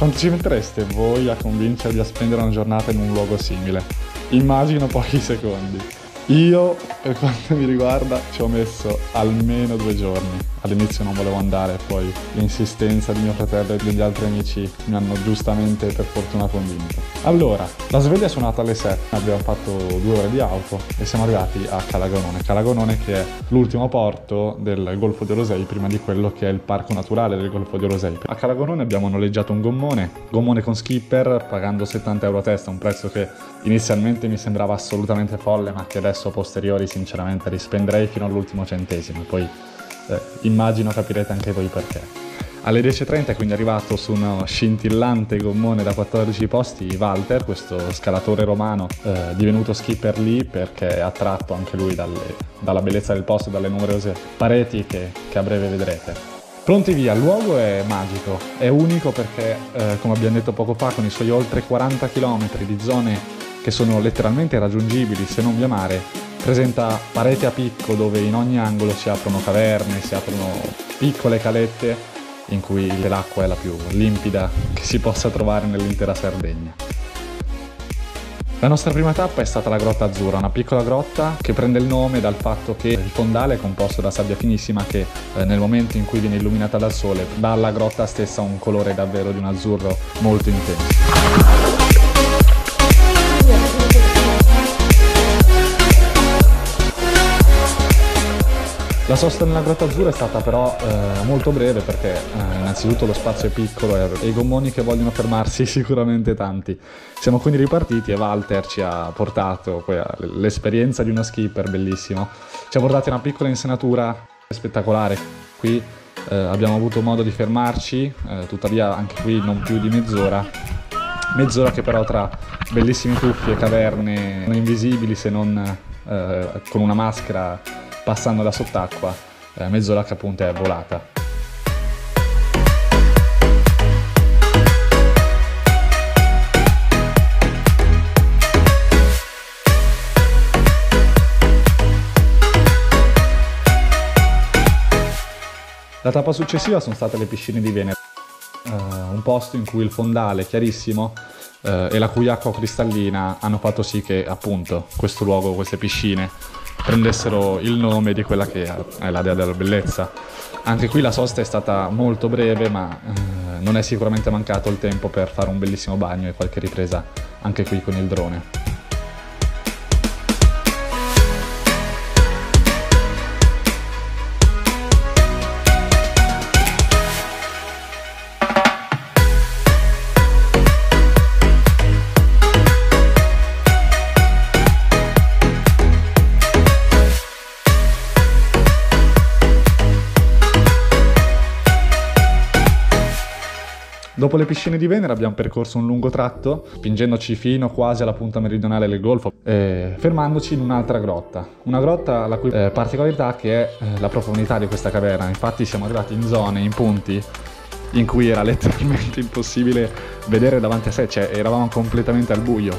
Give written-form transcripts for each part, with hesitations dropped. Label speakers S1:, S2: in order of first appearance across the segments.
S1: Quanto ci mettereste voi a convincervi a spendere una giornata in un luogo simile? Immagino pochi secondi. Io, per quanto mi riguarda, ci ho messo almeno 2 giorni. All'inizio non volevo andare, poi l'insistenza di mio fratello e degli altri amici mi hanno giustamente per fortuna convinto. Allora, la sveglia è suonata alle 7, abbiamo fatto 2 ore di auto e siamo arrivati a Calagonone. Calagonone che è l'ultimo porto del Golfo di Orosei, prima di quello che è il parco naturale del Golfo di Orosei. A Calagonone abbiamo noleggiato un gommone con skipper, pagando 70 euro a testa, un prezzo che inizialmente mi sembrava assolutamente folle, ma che adesso a posteriori sinceramente rispenderei fino all'ultimo centesimo. Poi immagino capirete anche voi perché. Alle 10:30 è quindi arrivato su uno scintillante gommone da 14 posti Walter, questo scalatore romano divenuto skipper lì perché è attratto anche lui dalla bellezza del posto e dalle numerose pareti che a breve vedrete. Pronti via, il luogo è magico, è unico perché come abbiamo detto poco fa, con i suoi oltre 40 km di zone che sono letteralmente irraggiungibili se non via mare, presenta pareti a picco dove in ogni angolo si aprono caverne, si aprono piccole calette in cui l'acqua è la più limpida che si possa trovare nell'intera Sardegna. La nostra prima tappa è stata la Grotta Azzurra, una piccola grotta che prende il nome dal fatto che il fondale è composto da sabbia finissima che nel momento in cui viene illuminata dal sole dà alla grotta stessa un colore davvero di un azzurro molto intenso. La sosta nella Grotta Azzurra è stata però molto breve perché innanzitutto lo spazio è piccolo e i gommoni che vogliono fermarsi sicuramente tanti. Siamo quindi ripartiti e Walter ci ha portato l'esperienza di uno skipper bellissimo. Ci ha portato in una piccola insenatura spettacolare. Qui abbiamo avuto modo di fermarci, tuttavia anche qui non più di mezz'ora che però tra bellissimi tuffi e caverne invisibili se non con una maschera passando da sott'acqua, mezz'ora che appunto è volata. La tappa successiva sono state le piscine di Venere, un posto in cui il fondale chiarissimo e la cui acqua cristallina hanno fatto sì che appunto questo luogo, queste piscine, prendessero il nome di quella che è la dea della bellezza. Anche qui la sosta è stata molto breve, ma non è sicuramente mancato il tempo per fare un bellissimo bagno e qualche ripresa anche qui con il drone. Dopo le piscine di Venere abbiamo percorso un lungo tratto, spingendoci fino quasi alla punta meridionale del golfo, fermandoci in un'altra grotta. Una grotta la cui particolarità che è la profondità di questa caverna. Infatti siamo arrivati in zone, in punti, in cui era letteralmente impossibile vedere davanti a sé, cioè eravamo completamente al buio.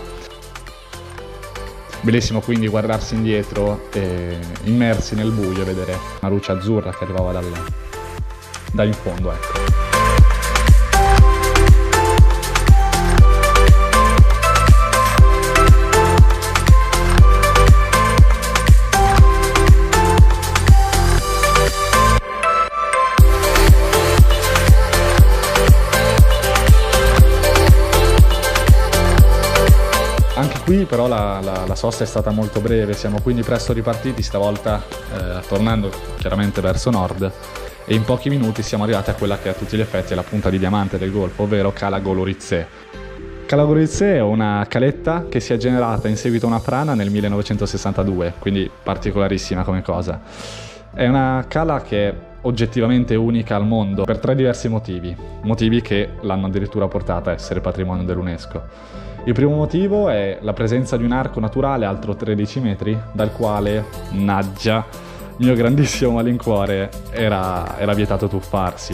S1: Bellissimo quindi guardarsi indietro e immersi nel buio e vedere una luce azzurra che arrivava da in fondo, ecco. Qui però la sosta è stata molto breve, siamo quindi presto ripartiti, stavolta tornando chiaramente verso nord, e in pochi minuti siamo arrivati a quella che a tutti gli effetti è la punta di diamante del golfo, ovvero Cala Golorizze. Cala Golorizze è una caletta che si è generata in seguito a una frana nel 1962, quindi particolarissima come cosa. È una cala che è oggettivamente unica al mondo per 3 diversi motivi che l'hanno addirittura portata a essere patrimonio dell'UNESCO. Il primo motivo è la presenza di un arco naturale alto 13 metri, dal quale, naggia, mio grandissimo malincuore, era vietato tuffarsi.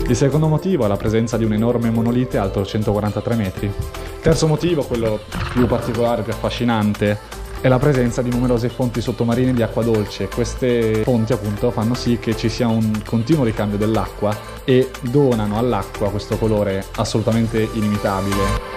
S1: Il secondo motivo è la presenza di un enorme monolite alto 143 metri. Il terzo motivo, quello più particolare, più affascinante, è la presenza di numerose fonti sottomarine di acqua dolce. Queste fonti appunto fanno sì che ci sia un continuo ricambio dell'acqua e donano all'acqua questo colore assolutamente inimitabile.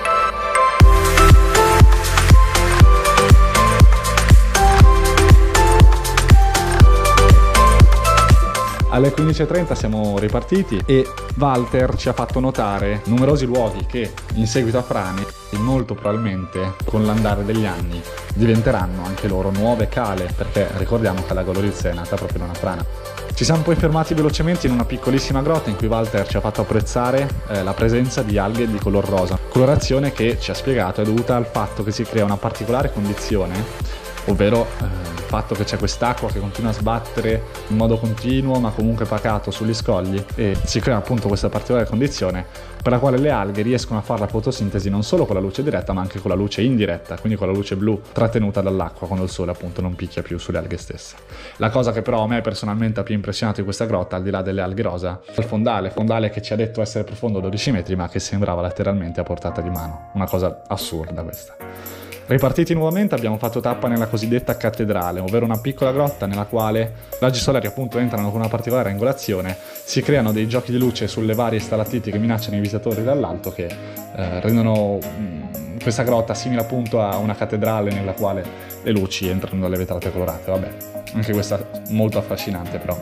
S1: Alle 15:30 siamo ripartiti e Walter ci ha fatto notare numerosi luoghi che in seguito a frane molto probabilmente con l'andare degli anni diventeranno anche loro nuove cale, perché ricordiamo che la Golorizia è nata proprio da una frana. Ci siamo poi fermati velocemente in una piccolissima grotta in cui Walter ci ha fatto apprezzare la presenza di alghe di color rosa, colorazione che ci ha spiegato è dovuta al fatto che si crea una particolare condizione, ovvero il fatto che c'è quest'acqua che continua a sbattere in modo continuo ma comunque pacato sugli scogli, e si crea appunto questa particolare condizione per la quale le alghe riescono a fare la fotosintesi non solo con la luce diretta ma anche con la luce indiretta, quindi con la luce blu trattenuta dall'acqua quando il sole appunto non picchia più sulle alghe stesse. La cosa che però a me personalmente ha più impressionato di questa grotta, al di là delle alghe rosa, è il fondale che ci ha detto essere profondo 12 metri ma che sembrava letteralmente a portata di mano. Una cosa assurda questa. Ripartiti nuovamente abbiamo fatto tappa nella cosiddetta cattedrale, ovvero una piccola grotta nella quale raggi solari appunto entrano con una particolare angolazione, si creano dei giochi di luce sulle varie stalattiti che minacciano i visitatori dall'alto che rendono questa grotta simile appunto a una cattedrale nella quale le luci entrano dalle vetrate colorate. Vabbè, anche questa molto affascinante però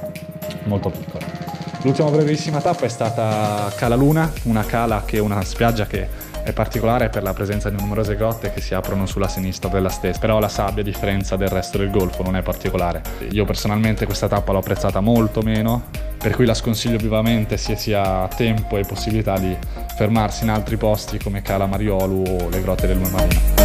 S1: molto piccola. L'ultima brevissima tappa è stata Cala Luna, una cala che è una spiaggia che è particolare per la presenza di numerose grotte che si aprono sulla sinistra della stessa, però la sabbia, a differenza del resto del golfo, non è particolare. Io personalmente questa tappa l'ho apprezzata molto meno, per cui la sconsiglio vivamente se si ha tempo e possibilità di fermarsi in altri posti come Cala Mariolu o le grotte del Lume Marino.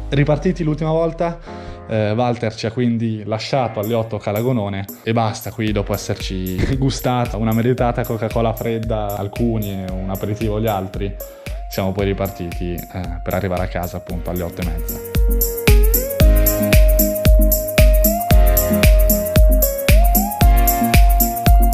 S1: Ripartiti l'ultima volta, Walter ci ha quindi lasciato alle 8 Cala Gonone e basta, qui dopo esserci gustata una meritata Coca-Cola fredda alcuni e un aperitivo gli altri, siamo poi ripartiti per arrivare a casa appunto alle 8:30.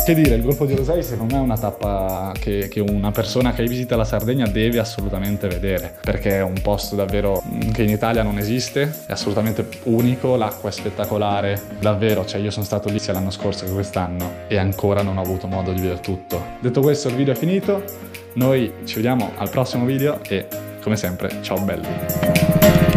S1: Che dire, il Golfo di Rosei secondo me è una tappa che una persona che visita la Sardegna deve assolutamente vedere, perché è un posto davvero che in Italia non esiste, è assolutamente unico, l'acqua è spettacolare, davvero, cioè io sono stato lì sia l'anno scorso che quest'anno e ancora non ho avuto modo di vedere tutto. Detto questo, il video è finito, noi ci vediamo al prossimo video e come sempre, ciao belli!